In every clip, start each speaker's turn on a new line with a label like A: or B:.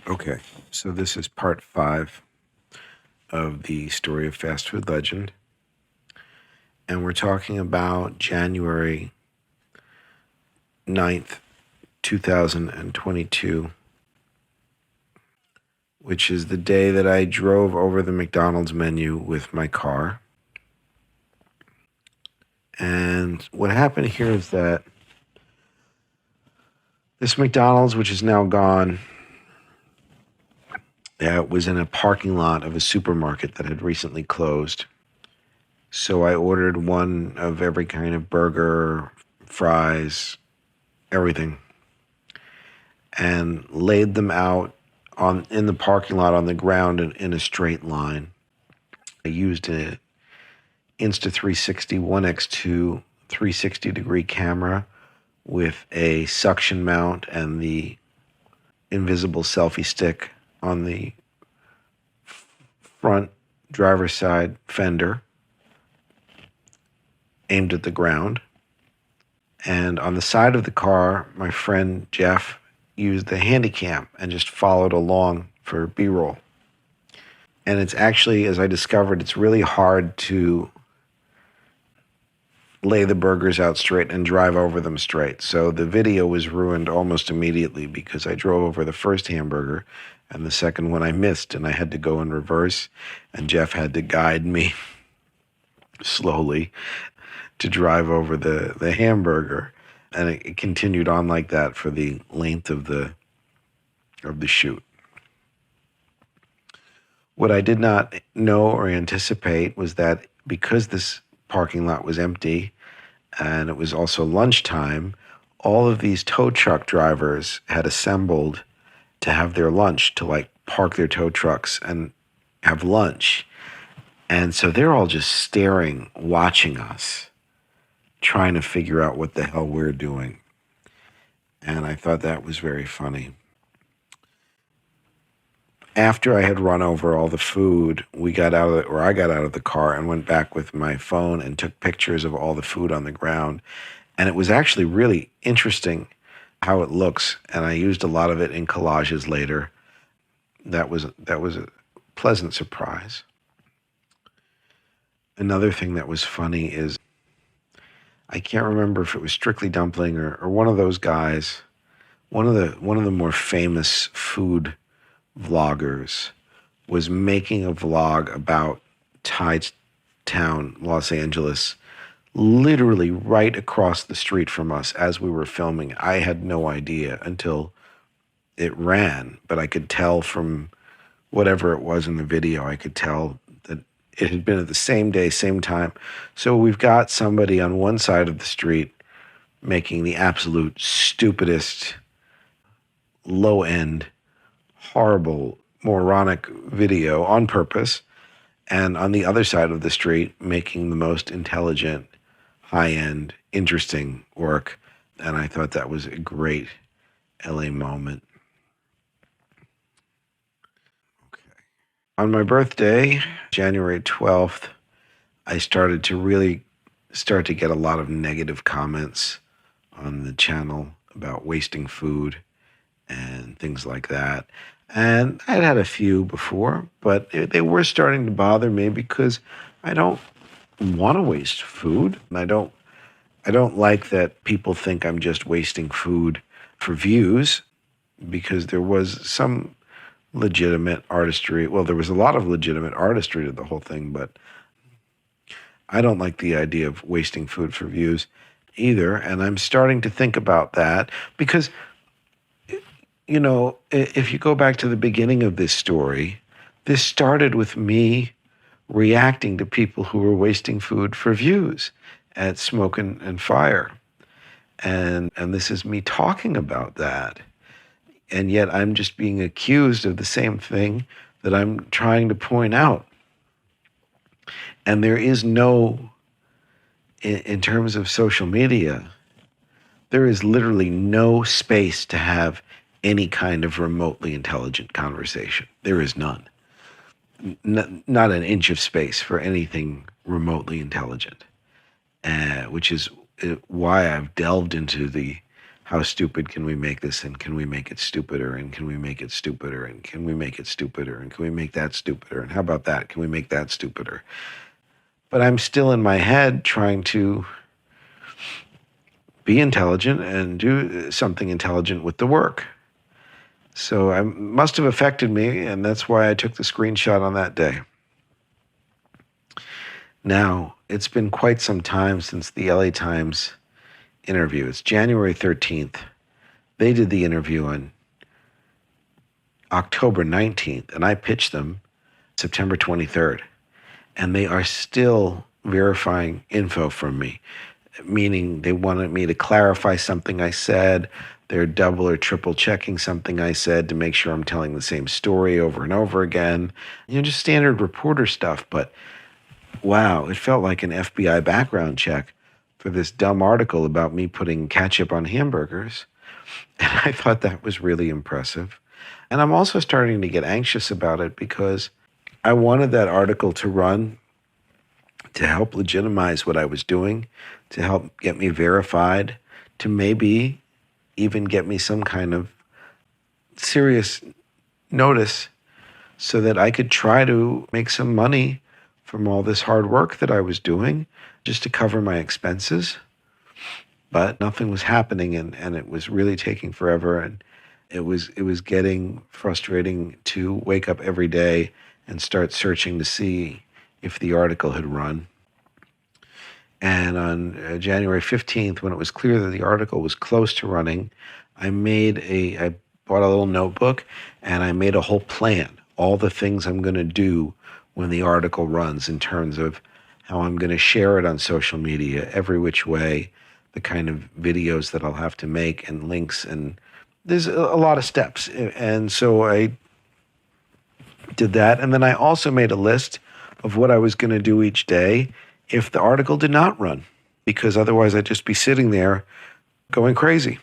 A: Okay, so this is part 5 of the story of fast food legend, and we're talking about January 9th, 2022, which is the day that I drove over the McDonald's menu with my car. And what happened here is that this McDonald's, which is now gone, was in a parking lot of a supermarket that had recently closed. So I ordered one of every kind of burger, fries, everything, and laid them out in the parking lot on the ground in a straight line. I used a Insta360 1x2 360-degree camera with a suction mount and the invisible selfie stick on the front driver's side fender, aimed at the ground. And on the side of the car, my friend Jeff used the Handycam and just followed along for B-roll. And it's actually, as I discovered, it's really hard to lay the burgers out straight and drive over them straight. So the video was ruined almost immediately because I drove over the first hamburger and the second one I missed, and I had to go in reverse, and Jeff had to guide me slowly to drive over the hamburger. And it continued on like that for the length of the shoot. What I did not know or anticipate was that because this parking lot was empty and it was also lunchtime, all of these tow truck drivers had assembled to have their lunch, to park their tow trucks and have lunch. And so they're all just staring, watching us, trying to figure out what the hell we're doing. And I thought that was very funny. After I had run over all the food, I got out of the car and went back with my phone and took pictures of all the food on the ground. And it was actually really interesting how it looks. And I used a lot of it in collages later. That was a pleasant surprise. Another thing that was funny is, I can't remember if it was Strictly Dumpling or one of those guys, one of the more famous food vloggers, was making a vlog about Thai Town, Los Angeles, literally right across the street from us as we were filming. I had no idea until it ran, but I could tell from whatever it was in the video, I could tell that it had been at the same day, same time. So we've got somebody on one side of the street making the absolute stupidest, low-end, horrible, moronic video on purpose, and on the other side of the street making the most intelligent, high-end, interesting work. And I thought that was a great LA moment. Okay. On my birthday, January 12th, I started to get a lot of negative comments on the channel about wasting food and things like that. And I'd had a few before, but they were starting to bother me because I don't want to waste food. And I don't like that people think I'm just wasting food for views, because there was some legitimate artistry. Well, there was a lot of legitimate artistry to the whole thing, but I don't like the idea of wasting food for views either. And I'm starting to think about that because, you know, if you go back to the beginning of this story, this started with me reacting to people who were wasting food for views at Smoke and Fire. And this is me talking about that. And yet I'm just being accused of the same thing that I'm trying to point out. And there is no, in terms of social media, there is literally no space to have any kind of remotely intelligent conversation. There is none. Not an inch of space for anything remotely intelligent, which is why I've delved into the how stupid can we make this, and can we make it stupider, and can we make it stupider, and can we make it stupider, and can we make that stupider, and how about that? Can we make that stupider? But I'm still in my head trying to be intelligent and do something intelligent with the work. So it must have affected me, and that's why I took the screenshot on that day. Now, it's been quite some time since the LA Times interview. It's January 13th. They did the interview on October 19th, and I pitched them September 23rd. And they are still verifying info from me, meaning they wanted me to clarify something I said. They're double or triple checking something I said to make sure I'm telling the same story over and over again. Just standard reporter stuff. But wow, it felt like an FBI background check for this dumb article about me putting ketchup on hamburgers. And I thought that was really impressive. And I'm also starting to get anxious about it because I wanted that article to run to help legitimize what I was doing, to help get me verified, to maybe even get me some kind of serious notice so that I could try to make some money from all this hard work that I was doing just to cover my expenses. But nothing was happening, and it was really taking forever, and it was getting frustrating to wake up every day and start searching to see if the article had run. And on January 15th, when it was clear that the article was close to running, I bought a little notebook and I made a whole plan, all the things I'm going to do when the article runs in terms of how I'm going to share it on social media, every which way, the kind of videos that I'll have to make and links. And there's a lot of steps. And so I did that. And then I also made a list of what I was going to do each day if the article did not run, because otherwise I'd just be sitting there going crazy.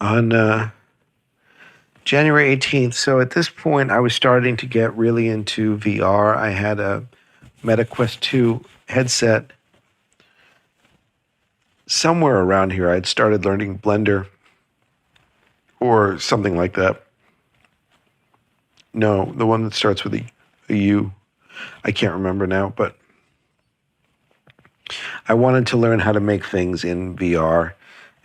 A: On January 18th, so at this point I was starting to get really into VR. I had a MetaQuest 2 headset. Somewhere around here I'd started learning Blender or something like that. No, the one that starts with a U. I can't remember now, but I wanted to learn how to make things in VR,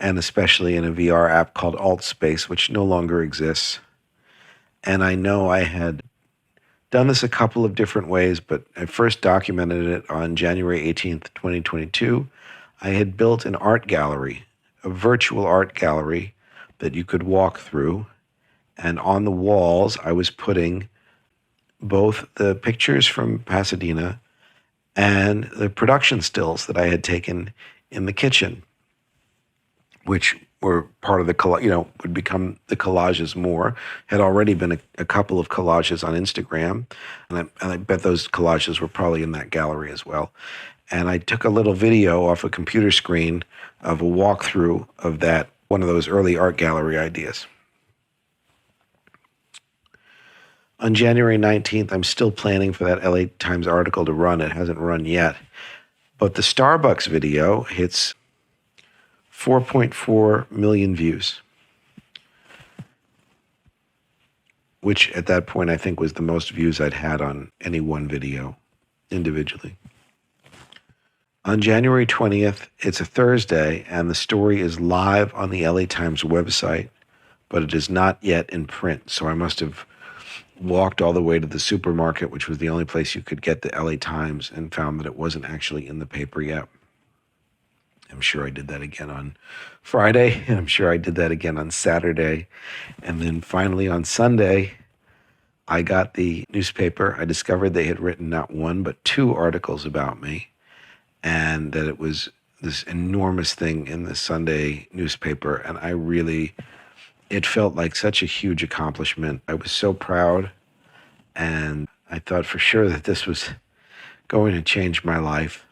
A: and especially in a VR app called AltSpace, which no longer exists. And I know I had done this a couple of different ways, but I first documented it on January 18th, 2022. I had built an art gallery, a virtual art gallery that you could walk through. And on the walls, I was putting both the pictures from Pasadena and the production stills that I had taken in the kitchen, which were part of the, would become the collages more. Had already been a couple of collages on Instagram, and I bet those collages were probably in that gallery as well. And I took a little video off a computer screen of a walkthrough of that, one of those early art gallery ideas. On January 19th, I'm still planning for that LA Times article to run. It hasn't run yet. But the Starbucks video hits 4.4 million views, which at that point I think was the most views I'd had on any one video individually. On January 20th, it's a Thursday, and the story is live on the LA Times website, but it is not yet in print, so I must have walked all the way to the supermarket, which was the only place you could get the LA Times, and found that it wasn't actually in the paper yet. I'm sure I did that again on Friday, and I'm sure I did that again on Saturday. And then finally on Sunday, I got the newspaper. I discovered they had written not one, but two articles about me, and that it was this enormous thing in the Sunday newspaper. And it felt like such a huge accomplishment. I was so proud, and I thought for sure that this was going to change my life.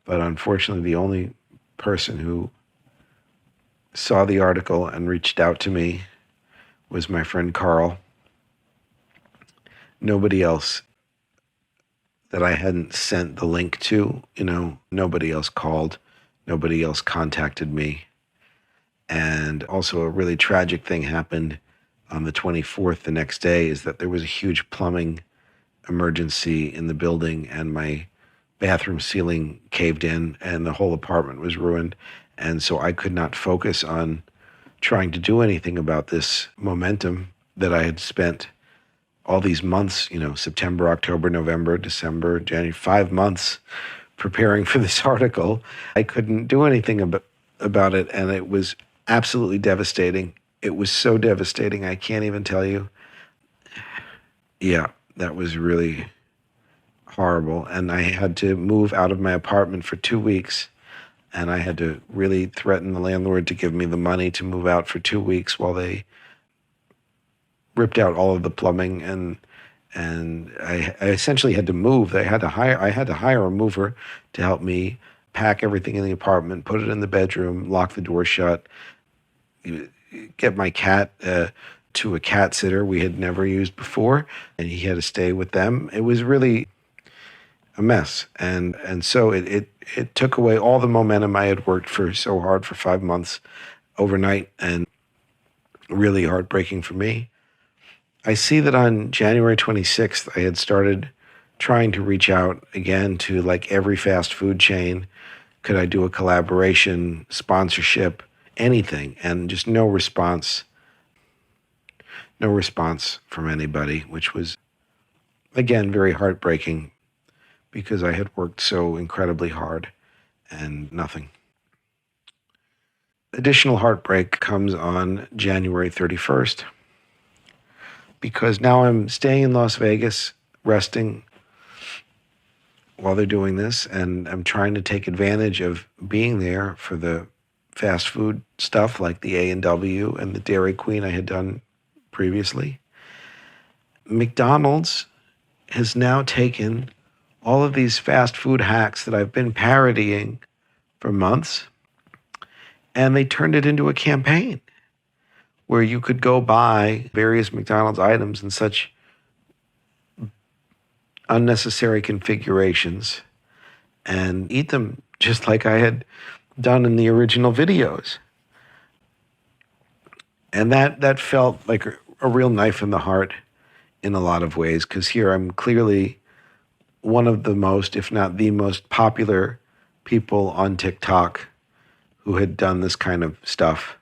A: But unfortunately, the only person who saw the article and reached out to me was my friend Carl. Nobody else that I hadn't sent the link to, nobody else called. Nobody else contacted me. And also a really tragic thing happened on the 24th, the next day, is that there was a huge plumbing emergency in the building, and my bathroom ceiling caved in and the whole apartment was ruined. And so I could not focus on trying to do anything about this momentum that I had spent all these months, September, October, November, December, January, 5 months preparing for this article. I couldn't do anything about it, and it was absolutely devastating. It was so devastating, I can't even tell you. Yeah, that was really horrible. And I had to move out of my apartment for 2 weeks, and I had to really threaten the landlord to give me the money to move out for 2 weeks while they ripped out all of the plumbing, and I essentially had to move. I had to hire a mover to help me pack everything in the apartment, put it in the bedroom, lock the door shut, get my cat to a cat sitter we had never used before, and he had to stay with them. It was really a mess, and so it took away all the momentum I had worked for so hard for 5 months overnight, and really heartbreaking for me. I see that on January 26th, I had started trying to reach out again to like every fast food chain. Could I do a collaboration, sponsorship, anything? And just no response from anybody, which was, again, very heartbreaking because I had worked so incredibly hard and nothing. Additional heartbreak comes on January 31st. Because now I'm staying in Las Vegas, resting while they're doing this, and I'm trying to take advantage of being there for the fast food stuff like the A&W and the Dairy Queen I had done previously. McDonald's has now taken all of these fast food hacks that I've been parodying for months, and they turned it into a campaign where you could go buy various McDonald's items in such unnecessary configurations and eat them just like I had done in the original videos. And that felt like a real knife in the heart in a lot of ways, because here I'm clearly one of the most, if not the most popular people on TikTok who had done this kind of stuff.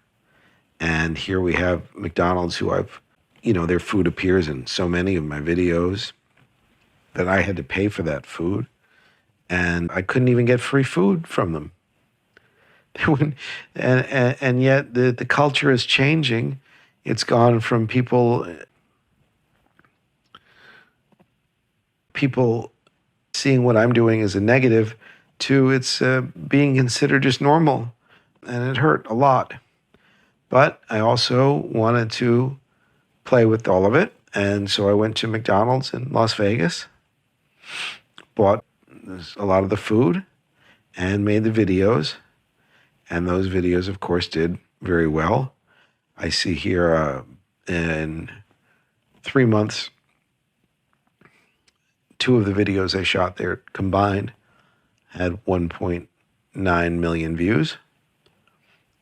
A: And here we have McDonald's, who their food appears in so many of my videos that I had to pay for that food. And I couldn't even get free food from them. And yet the culture is changing. It's gone from people seeing what I'm doing as a negative to it's being considered just normal. And it hurt a lot. But I also wanted to play with all of it. And so I went to McDonald's in Las Vegas, bought a lot of the food, and made the videos. And those videos, of course, did very well. I see here in 3 months, 2 of the videos I shot there combined had 1.9 million views.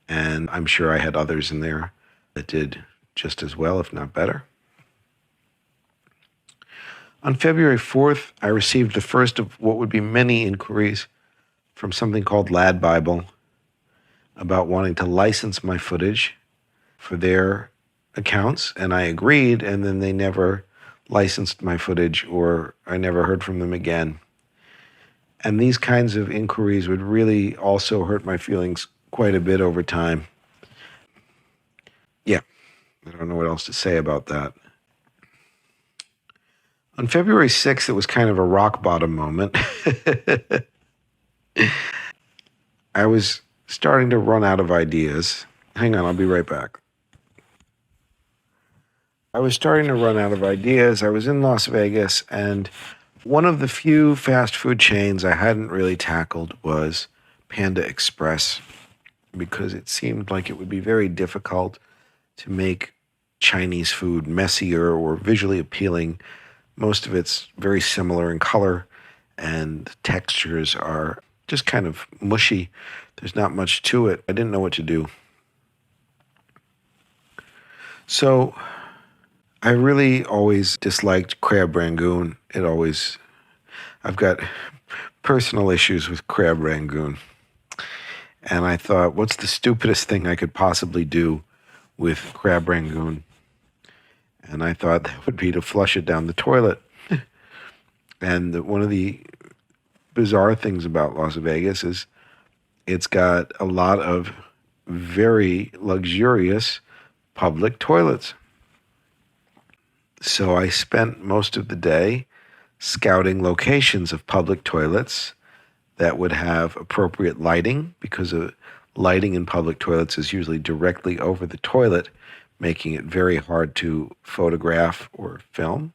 A: And I'm sure I had others in there that did just as well, if not better. On February 4th, I received the first of what would be many inquiries from something called Lad Bible about wanting to license my footage for their accounts. And I agreed, and then they never licensed my footage, or I never heard from them again. And these kinds of inquiries would really also hurt my feelings quite a bit over time. Yeah, I don't know what else to say about that. On February 6th, it was kind of a rock bottom moment. I was starting to run out of ideas. Hang on, I'll be right back. I was starting to run out of ideas. I was in Las Vegas, and one of the few fast food chains I hadn't really tackled was Panda Express, because it seemed like it would be very difficult to make Chinese food messier or visually appealing. Most of it's very similar in color, and textures are just kind of mushy. There's not much to it. I didn't know what to do. So I really always disliked crab rangoon. I've got personal issues with crab rangoon. And I thought, what's the stupidest thing I could possibly do with crab rangoon? And I thought that would be to flush it down the toilet. And one of the bizarre things about Las Vegas is it's got a lot of very luxurious public toilets. So I spent most of the day scouting locations of public toilets that would have appropriate lighting, because lighting in public toilets is usually directly over the toilet, making it very hard to photograph or film.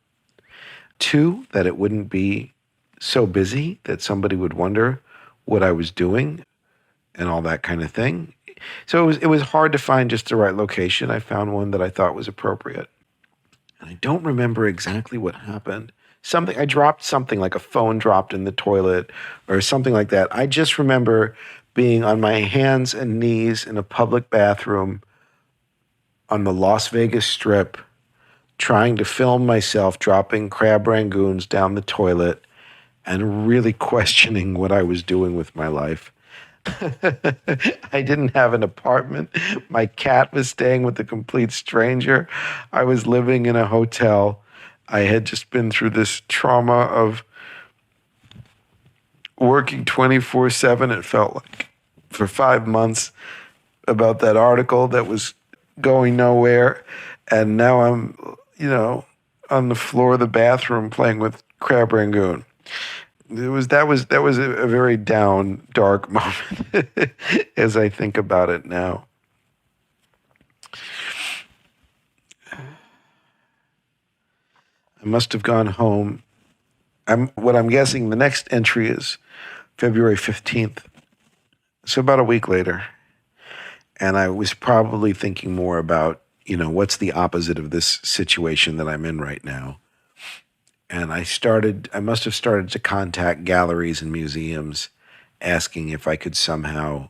A: 2, that it wouldn't be so busy that somebody would wonder what I was doing and all that kind of thing. So it was hard to find just the right location. I found one that I thought was appropriate. And I don't remember exactly what happened. I dropped something, like a phone dropped in the toilet or something like that. I just remember being on my hands and knees in a public bathroom on the Las Vegas Strip, trying to film myself dropping crab rangoons down the toilet and really questioning what I was doing with my life. I didn't have an apartment. My cat was staying with a complete stranger. I was living in a hotel. I had just been through this trauma of working 24/7, it felt like, for 5 months, about that article that was going nowhere. And now I'm, on the floor of the bathroom playing with crab rangoon. That was a very down, dark moment as I think about it now. I must have gone home. What I'm guessing the next entry is February 15th. So about a week later. And I was probably thinking more about, what's the opposite of this situation that I'm in right now. And I must have started to contact galleries and museums asking if I could somehow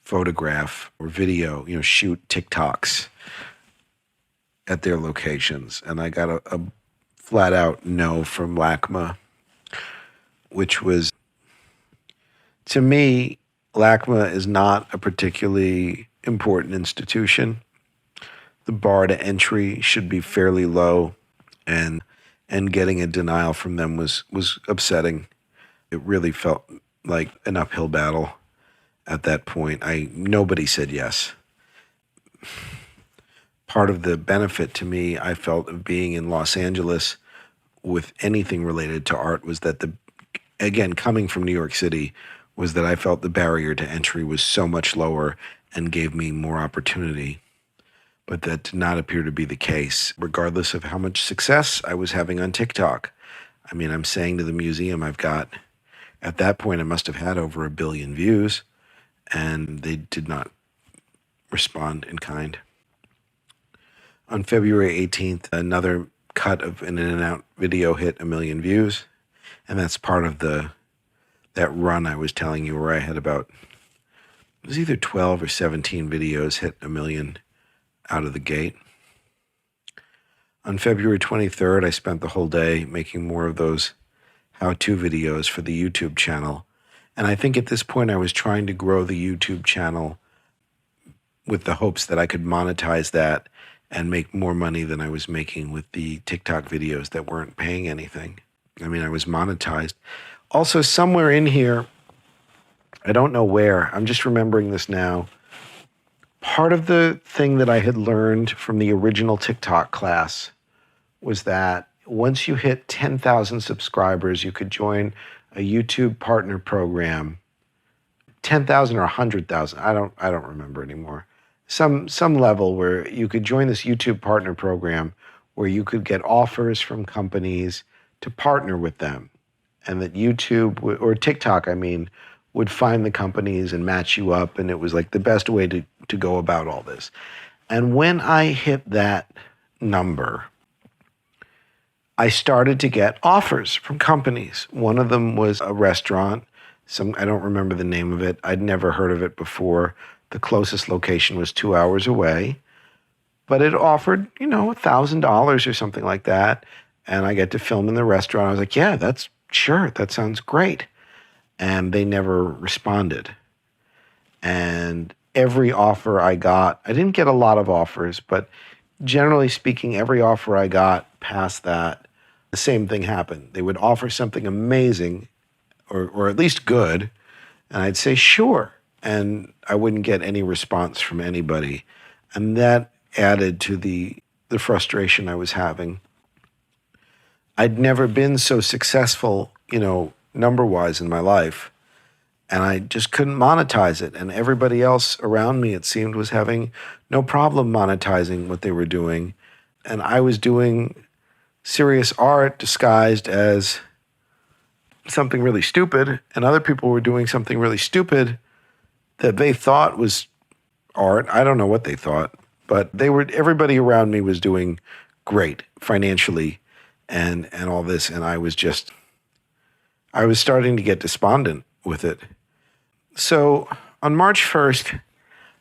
A: photograph or video, shoot TikToks at their locations. And I got a flat out no from LACMA, which was, to me, LACMA is not a particularly important institution. The bar to entry should be fairly low, and getting a denial from them was upsetting. It really felt like an uphill battle at that point. Nobody said yes. Part of the benefit to me, I felt, of being in Los Angeles with anything related to art was that again, coming from New York City, was that I felt the barrier to entry was so much lower and gave me more opportunity. But that did not appear to be the case, regardless of how much success I was having on TikTok. I mean, I'm saying to the museum, at that point, I must have had over 1 billion views, and they did not respond in kind. On February 18th, another cut of an In-N-Out video hit 1 million views, and that's part of that run I was telling you, where I had it was either 12 or 17 videos hit 1 million out of the gate. On February 23rd, I spent the whole day making more of those how-to videos for the YouTube channel. And I think at this point I was trying to grow the YouTube channel with the hopes that I could monetize that and make more money than I was making with the TikTok videos that weren't paying anything. I mean, I was monetized. Also, somewhere in here, I don't know where, I'm just remembering this now, part of the thing that I had learned from the original TikTok class was that once you hit 10,000 subscribers, you could join a YouTube partner program. 10,000 or 100,000, I don't remember anymore. Some level where you could join this YouTube partner program where you could get offers from companies to partner with them. And that YouTube, or TikTok, would find the companies and match you up. And it was like the best way to go about all this. And when I hit that number, I started to get offers from companies. One of them was a restaurant I don't remember the name of it. I'd never heard of it before. The closest location was 2 hours away, but it offered, $1,000 or something like that. And I get to film in the restaurant. I was like, yeah, that sounds great. And they never responded. And every offer I got, I didn't get a lot of offers, but generally speaking, every offer I got past that, the same thing happened. They would offer something amazing or at least good, and I'd say, sure. And I wouldn't get any response from anybody. And that added to the frustration I was having. I'd never been so successful, number-wise in my life, and I just couldn't monetize it. And everybody else around me, it seemed, was having no problem monetizing what they were doing. And I was doing serious art disguised as something really stupid, and other people were doing something really stupid that they thought was art. I don't know what they thought, but everybody around me was doing great financially and all this, and I was starting to get despondent with it. So on March 1st,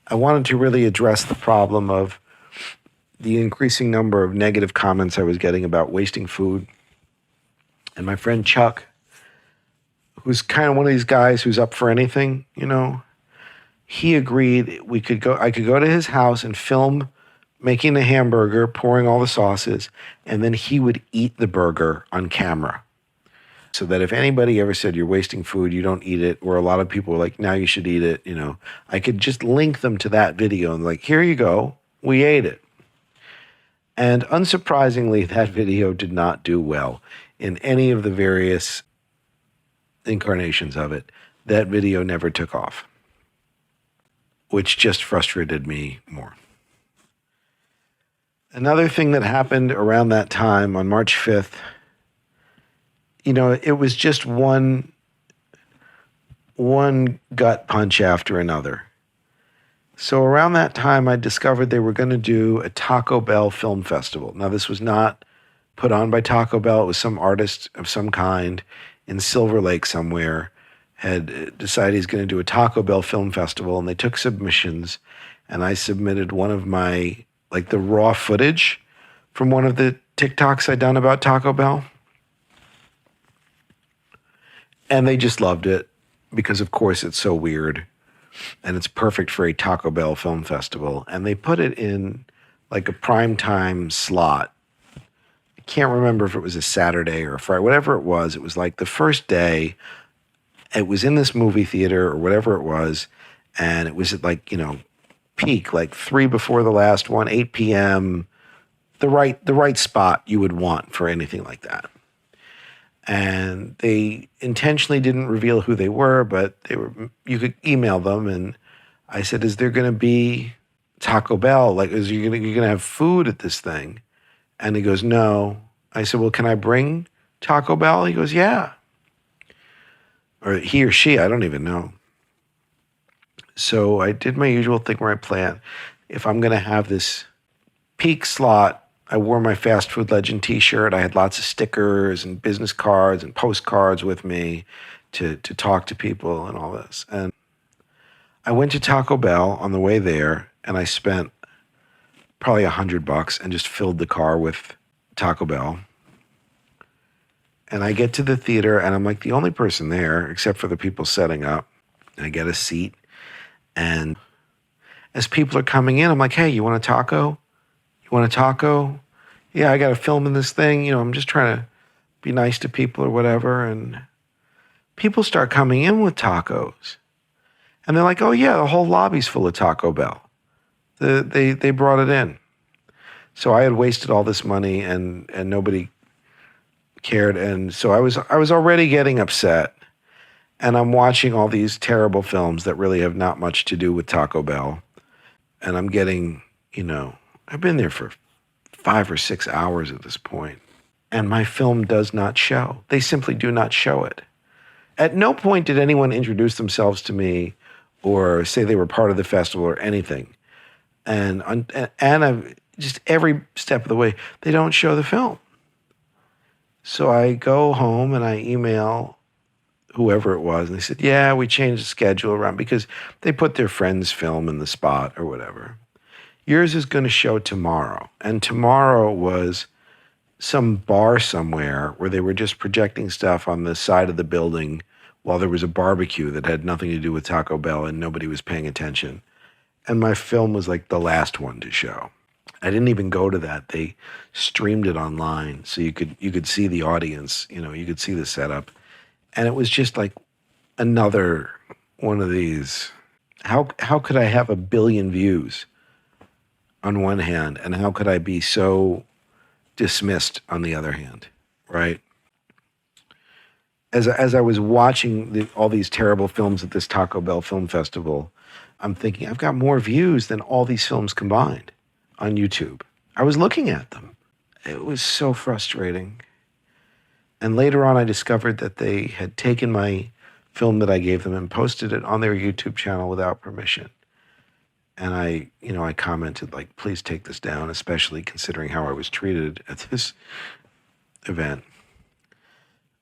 A: I wanted to really address the problem of the increasing number of negative comments I was getting about wasting food. And my friend Chuck, who's kind of one of these guys who's up for anything, he agreed I could go to his house and film making the hamburger, pouring all the sauces, and then he would eat the burger on camera. So that if anybody ever said you're wasting food, you don't eat it, or a lot of people were like, now you should eat it, I could just link them to that video and like, here you go, we ate it. And unsurprisingly, that video did not do well in any of the various incarnations of it. That video never took off, which just frustrated me more. Another thing that happened around that time on March 5th, it was just one gut punch after another. So around that time, I discovered they were going to do a Taco Bell film festival. Now, this was not put on by Taco Bell. It was some artist of some kind in Silver Lake somewhere had decided he's going to do a Taco Bell film festival, and they took submissions, and I submitted one of my, the raw footage from one of the TikToks I'd done about Taco Bell. And they just loved it because, of course, it's so weird and it's perfect for a Taco Bell film festival. And they put it in a primetime slot. I can't remember if it was a Saturday or a Friday, whatever it was the first day. It was in this movie theater or whatever it was. And it was at peak, 3 before the last one, 8 p.m., the right spot you would want for anything like that. And they intentionally didn't reveal who they were, but you could email them. And I said, is there going to be Taco Bell? Is you're going to have food at this thing? And he goes, no. I said, well, can I bring Taco Bell? He goes, yeah. Or he or she, I don't even know. So I did my usual thing where I plan, if I'm going to have this peak slot, I wore my Fast Food Legend t-shirt. I had lots of stickers and business cards and postcards with me to talk to people and all this. And I went to Taco Bell on the way there, and I spent probably $100 and just filled the car with Taco Bell. And I get to the theater, and I'm the only person there, except for the people setting up. I get a seat, and as people are coming in, I'm like, hey, you want a taco? You want a taco? Yeah, I got to film in this thing. I'm just trying to be nice to people or whatever. And people start coming in with tacos. And they're like, oh, yeah, the whole lobby's full of Taco Bell. They brought it in. So I had wasted all this money and nobody cared. And so I was already getting upset. And I'm watching all these terrible films that really have not much to do with Taco Bell. And I'm getting, I've been there for 5 or 6 hours at this point, and my film does not show. They simply do not show it. At no point did anyone introduce themselves to me or say they were part of the festival or anything. And just every step of the way, they don't show the film. So I go home and I email whoever it was, and they said, yeah, we changed the schedule around because they put their friend's film in the spot or whatever. Yours is going to show tomorrow. And tomorrow was some bar somewhere where they were just projecting stuff on the side of the building while there was a barbecue that had nothing to do with Taco Bell and nobody was paying attention. And my film was like the last one to show. I didn't even go to that. They streamed it online so you could see the audience, you could see the setup. And it was just like another one of these. How could I have 1 billion views on one hand, and how could I be so dismissed on the other hand, right? As I was watching all these terrible films at this Taco Bell Film Festival, I'm thinking, I've got more views than all these films combined on YouTube. I was looking at them. It was so frustrating. And later on, I discovered that they had taken my film that I gave them and posted it on their YouTube channel without permission. And I commented, like, please take this down, especially considering how I was treated at this event.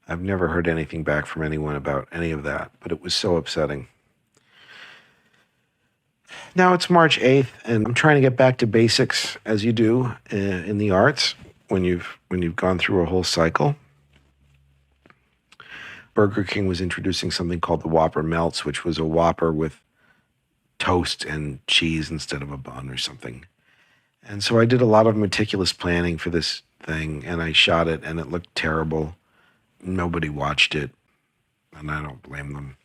A: I've never heard anything back from anyone about any of that, but it was so upsetting. Now it's March 8th, and I'm trying to get back to basics, as you do in the arts when you've gone through a whole cycle. Burger King was introducing something called the Whopper Melts, which was a Whopper with toast and cheese instead of a bun or something. And so I did a lot of meticulous planning for this thing, and I shot it, and it looked terrible. Nobody watched it, and I don't blame them.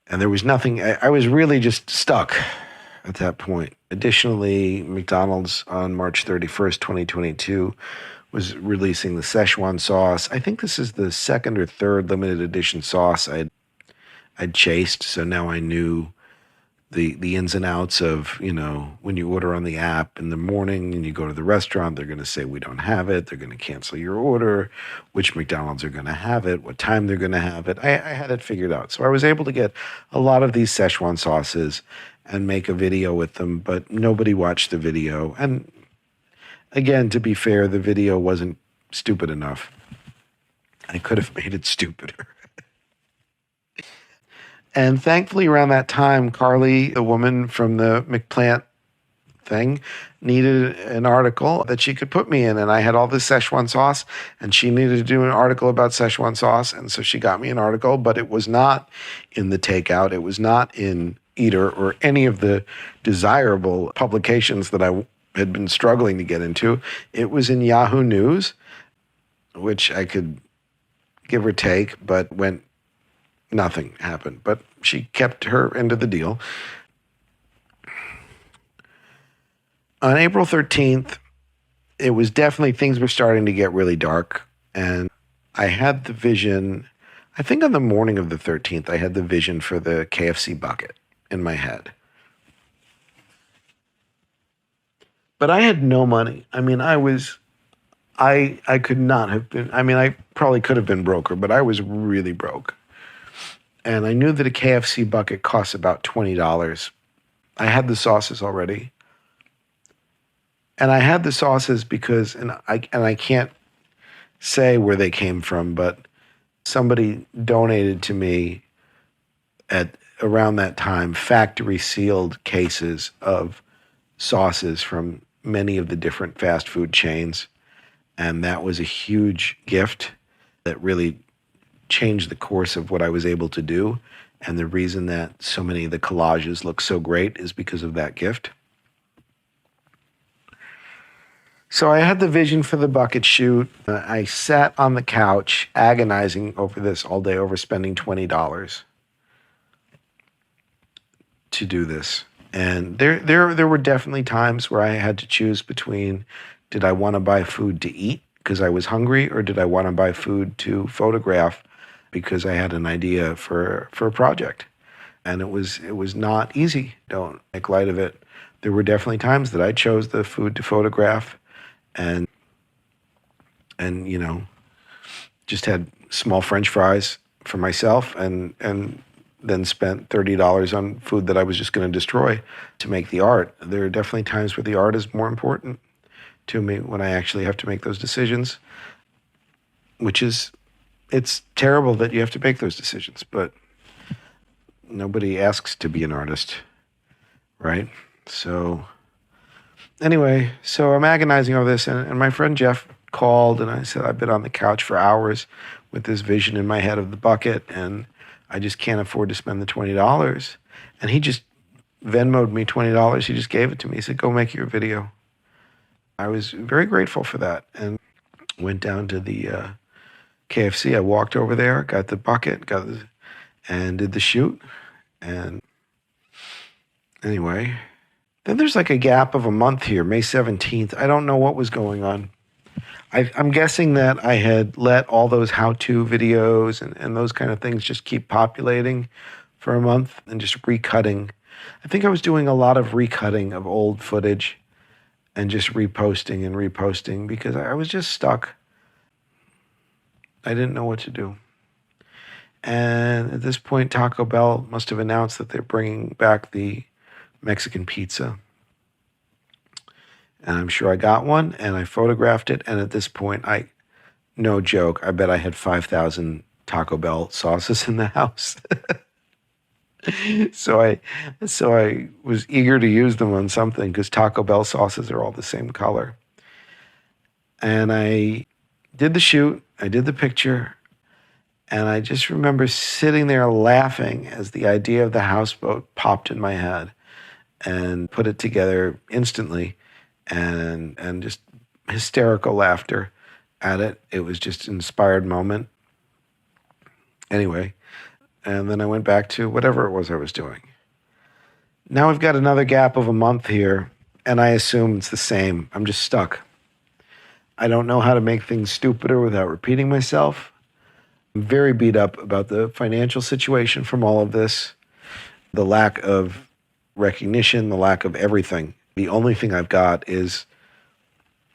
A: And there was nothing, I was really just stuck at that point. Additionally, McDonald's on March 31st, 2022, was releasing the Szechuan sauce. I think this is the second or third limited edition sauce I'd chased, so now I knew the ins and outs of, when you order on the app in the morning and you go to the restaurant, they're going to say, we don't have it. They're going to cancel your order, which McDonald's are going to have it, what time they're going to have it. I had it figured out. So I was able to get a lot of these Szechuan sauces and make a video with them, but nobody watched the video. And again, to be fair, the video wasn't stupid enough. I could have made it stupider. And thankfully, around that time, Carly, the woman from the McPlant thing, needed an article that she could put me in. And I had all this Szechuan sauce, and she needed to do an article about Szechuan sauce. And so she got me an article, but it was not in the Takeout. It was not in Eater or any of the desirable publications that I had been struggling to get into. It was in Yahoo News, which I could give or take, but nothing happened, but she kept her end of the deal. On April 13th, it was definitely, things were starting to get really dark. And I had the vision, I think on the morning of the 13th, I had the vision for the KFC bucket in my head. But I had no money. I mean, I could not have been, I probably could have been broker, but I was really broke. And I knew that a KFC bucket costs about $20. I had the sauces already. And I had the sauces because, and I can't say where they came from, but somebody donated to me at around that time factory sealed cases of sauces from many of the different fast food chains. And that was a huge gift that really changed the course of what I was able to do. And the reason that so many of the collages look so great is because of that gift. So I had the vision for the bucket shoot. I sat on the couch agonizing over this all day, over spending $20 to do this. And there were definitely times where I had to choose between, did I want to buy food to eat because I was hungry, or did I want to buy food to photograph because I had an idea for a project? And it was not easy. Don't make light of it. There were definitely times that I chose the food to photograph and just had small French fries for myself and then spent $30 on food that I was just going to destroy to make the art. There are definitely times where the art is more important to me when I actually have to make those decisions, which is it's terrible that you have to make those decisions, but nobody asks to be an artist, right? So anyway, so I'm agonizing over this, and my friend Jeff called, and I said, I've been on the couch for hours with this vision in my head of the bucket, and I just can't afford to spend the $20. And he just Venmo'd me $20. He just gave it to me. He said, go make your video. I was very grateful for that, and went down to the KFC. I walked over there, got the bucket, and did the shoot. And anyway, then there's like a gap of a month here, May 17th. I don't know what was going on. I'm guessing that I had let all those how-to videos and those kind of things just keep populating for a month and just recutting. I think I was doing a lot of recutting of old footage and just reposting because I was just stuck. I didn't know what to do. And at this point, Taco Bell must have announced that they're bringing back the Mexican pizza. And I'm sure I got one, and I photographed it. And at this point, no joke, I bet I had 5,000 Taco Bell sauces in the house. So I was eager to use them on something because Taco Bell sauces are all the same color. And I did the shoot, I did the picture, and I just remember sitting there laughing as the idea of the houseboat popped in my head, and put it together instantly, and just hysterical laughter at it. It was just an inspired moment. Anyway, and then I went back to whatever it was I was doing. Now we've got another gap of a month here, and I assume it's the same. I'm just stuck. I don't know how to make things stupider without repeating myself. I'm very beat up about the financial situation from all of this, the lack of recognition, the lack of everything. The only thing I've got is,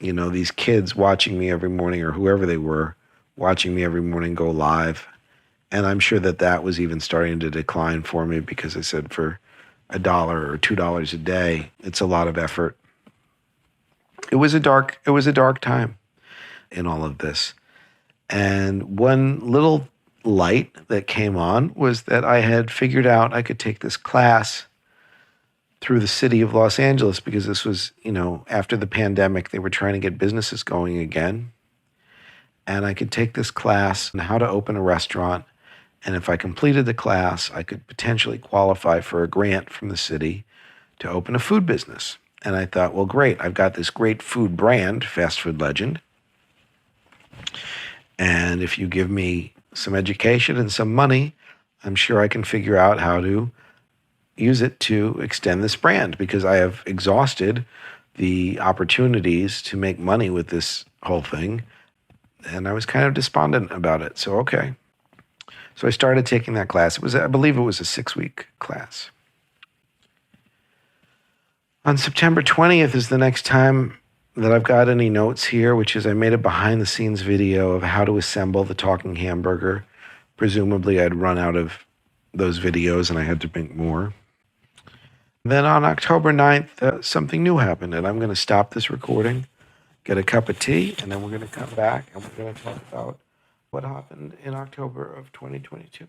A: these kids watching me every morning, or whoever they were, watching me every morning go live. And I'm sure that was even starting to decline for me because I said for $1 or $2 a day, it's a lot of effort. It was a dark time in all of this. And one little light that came on was that I had figured out I could take this class through the city of Los Angeles, because this was, after the pandemic, they were trying to get businesses going again. And I could take this class on how to open a restaurant. And if I completed the class, I could potentially qualify for a grant from the city to open a food business. And I thought, well, great. I've got this great food brand, Fast Food Legend. And if you give me some education and some money, I'm sure I can figure out how to use it to extend this brand, because I have exhausted the opportunities to make money with this whole thing. And I was kind of despondent about it. So, okay. So I started taking that class. I believe it was a 6-week class. On September 20th is the next time that I've got any notes here, which is I made a behind the scenes video of how to assemble the talking hamburger. Presumably I'd run out of those videos and I had to make more. Then on October 9th, something new happened, and I'm going to stop this recording, get a cup of tea, and then we're going to come back and we're going to talk about what happened in October of 2022.